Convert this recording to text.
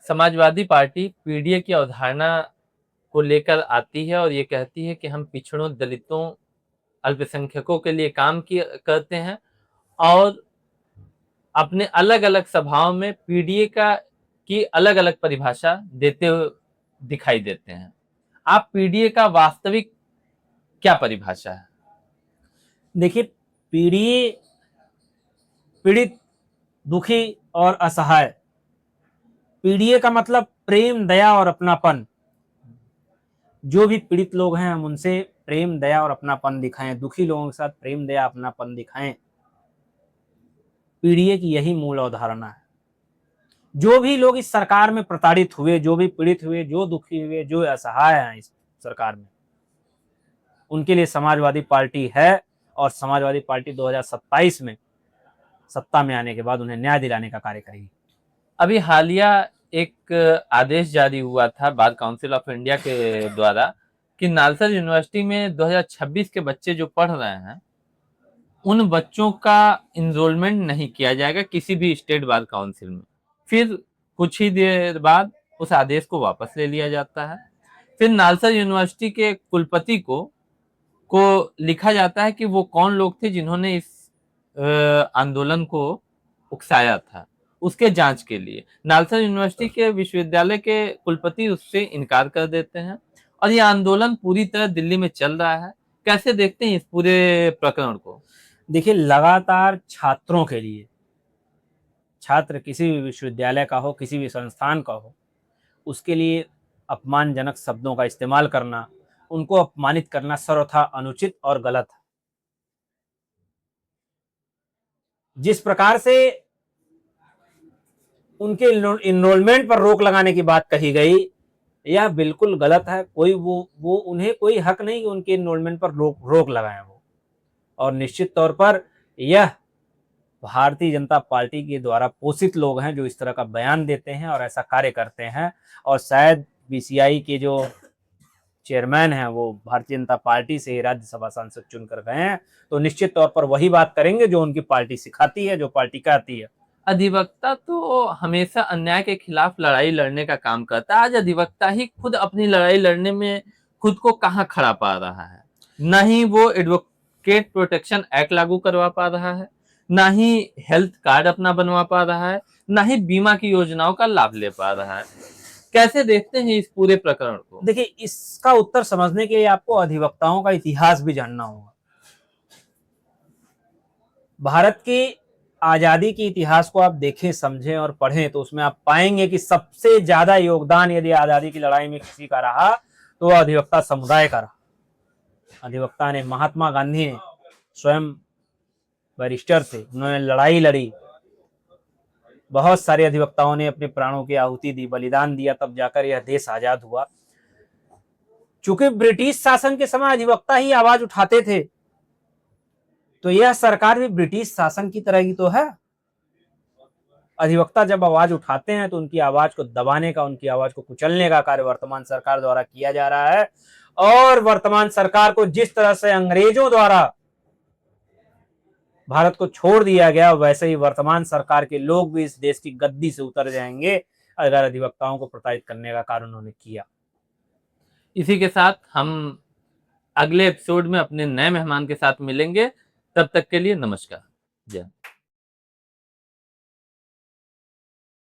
Samajwadi party PDA की अवधारणा को लेकर आती है और ये कहती है कि हम पिछड़ों, दलितों, अल्पसंख्यकों के लिए काम करते हैं और अपने अलग अलग सभाओं में पीडीए का की अलग अलग परिभाषा देते हुए दिखाई देते हैं। आप पीडीए का वास्तविक क्या परिभाषा है? देखिए, पीड़ित, दुखी और असहाय। पीडीए का मतलब प्रेम, दया और अपनापन। जो भी पीड़ित लोग हैं हम उनसे प्रेम, दया और अपनापन दिखाएं, दुखी लोगों के साथ प्रेम, दया, अपनापन दिखाएं। पीडीए की यही मूल अवधारणा है। जो भी लोग इस सरकार में प्रताड़ित हुए, जो भी पीड़ित हुए, जो दुखी हुए, जो असहाय हैं इस सरकार में, उनके लिए समाजवादी पार्टी है। और समाजवादी पार्टी 2027 में सत्ता में आने के बाद उन्हें न्याय दिलाने का कार्य करेगी। अभी हालिया एक आदेश जारी हुआ था बार काउंसिल ऑफ इंडिया के द्वारा कि नालसा यूनिवर्सिटी में 2026 के बच्चे जो पढ़ रहे हैं उन बच्चों का इनरोलमेंट नहीं किया जाएगा किसी भी स्टेट बार काउंसिल में। फिर कुछ ही देर बाद उस आदेश को वापस ले लिया जाता है। फिर नालसा यूनिवर्सिटी के कुलपति को लिखा जाता है कि वो कौन लोग थे जिन्होंने इस आंदोलन को उकसाया था, उसके जांच के लिए। नालसा यूनिवर्सिटी के विश्वविद्यालय के कुलपति उससे इनकार कर देते हैं और ये आंदोलन पूरी तरह दिल्ली में चल रहा है। कैसे देखते हैं इस पूरे प्रकरण को? देखिए, लगातार छात्रों के लिए, छात्र किसी भी विश्वविद्यालय का हो, किसी भी संस्थान का हो, उसके लिए अपमानजनक शब्दों का इस्तेमाल करना, उनको अपमानित करना सर्वथा अनुचित और गलत है। जिस प्रकार से उनके इनरोलमेंट पर रोक लगाने की बात कही गई, यह बिल्कुल गलत है। कोई वो उन्हें कोई हक नहीं कि उनके इनरोलमेंट पर रोक लगाएं वो। और निश्चित तौर पर यह भारतीय जनता पार्टी के द्वारा पोषित लोग हैं जो इस तरह का बयान देते हैं और ऐसा कार्य करते हैं। और शायद बीसीआई के जो चेयरमैन हैं वो भारतीय जनता पार्टी से राज्यसभा सांसद चुनकर गए हैं, तो निश्चित तौर पर वही बात करेंगे जो उनकी पार्टी सिखाती है, जो पार्टी कहती है। अधिवक्ता तो हमेशा अन्याय के खिलाफ लड़ाई लड़ने का काम करता है। आज अधिवक्ता ही खुद अपनी लड़ाई लड़ने में खुद को कहाँ खड़ा पा रहा है। न ही वो एडवोकेट प्रोटेक्शन एक्ट लागू करवा पा रहा है, ना ही हेल्थ कार्ड अपना बनवा पा रहा है, ना ही बीमा की योजनाओं का लाभ ले पा रहा है। कैसे देखते हैं इस पूरे प्रकरण को? देखिए, इसका उत्तर समझने के लिए आपको अधिवक्ताओं का इतिहास भी जानना होगा। भारत की आजादी के इतिहास को आप देखें, समझें और पढ़ें तो उसमें आप पाएंगे कि सबसे ज्यादा योगदान यदि आजादी की लड़ाई में किसी का रहा तो वह अधिवक्ता समुदाय का रहा। अधिवक्ता ने, महात्मा गांधी ने स्वयं बैरिस्टर थे, उन्होंने लड़ाई लड़ी। बहुत सारे अधिवक्ताओं ने अपने प्राणों की आहुति दी, बलिदान दिया, तब जाकर यह देश आजाद हुआ। चूंकि ब्रिटिश शासन के समय अधिवक्ता ही आवाज उठाते थे, तो यह सरकार भी ब्रिटिश शासन की तरह ही तो है। अधिवक्ता जब आवाज उठाते हैं तो उनकी आवाज को दबाने का, उनकी आवाज को कुचलने का कार्य वर्तमान सरकार द्वारा किया जा रहा है। और वर्तमान सरकार को जिस तरह से अंग्रेजों द्वारा भारत को छोड़ दिया गया, वैसे ही वर्तमान सरकार के लोग भी इस देश की गद्दी से उतर जाएंगे अगर अधिवक्ताओं को प्रताड़ित करने का कार्य उन्होंने किया। इसी के साथ हम अगले एपिसोड में अपने नए मेहमान के साथ मिलेंगे। तब तक के लिए नमस्कार। जय।